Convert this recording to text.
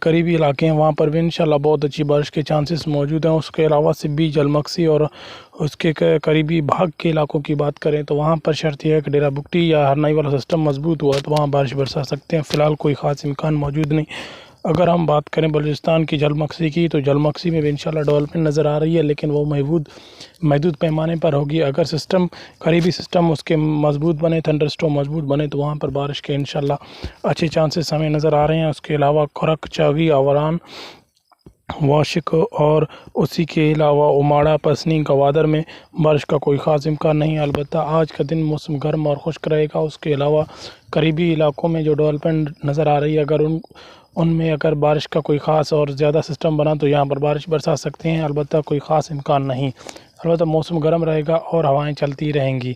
قریبی علاقے ہیں وہاں پر بھی انشاءاللہ بہت اچھی بارش کے چانسز موجود ہیں۔ اس کے علاوہ سبی، جلمکسی اور اس کے قریبی بھاگ کے علاقوں کی بات کریں تو وہاں پر شرط یہ ہے کہ ڈیرہ بگٹی یا ہرنائی والا سسٹم مضبوط ہوا تو وہاں بارش برسا سکتے ہیں۔ فی الحال کوئی خاص امکان موجود نہیں۔ اگر ہم بات کریں بلوچستان کی جلمکسی کی تو جلمکسی میں بھی انشاءاللہ ڈیولپمنٹ نظر آ رہی ہے، لیکن وہ محدود پیمانے پر ہوگی۔ اگر قریبی سسٹم اس کے مضبوط بنے، تھنڈر اسٹارم مضبوط بنے تو وہاں پر بارش کے انشاءاللہ اچھے چانسز ہمیں نظر آ رہے ہیں۔ اس کے علاوہ کھرک، چاگی، آوران، واشک اور اسی کے علاوہ اماڑہ، پسنی، گوادر میں بارش کا کوئی خاص امکان نہیں ہے۔ البتہ آج کا دن موسم گرم اور خشک رہے گا۔ اس کے علاوہ قریبی علاقوں میں جو ڈیولپمنٹ نظر آ رہی ہے ان میں اگر بارش کا کوئی خاص اور زیادہ سسٹم بنا تو یہاں پر بارش برسا سکتے ہیں، البتہ کوئی خاص امکان نہیں۔ البتہ موسم گرم رہے گا اور ہوائیں چلتی رہیں گی۔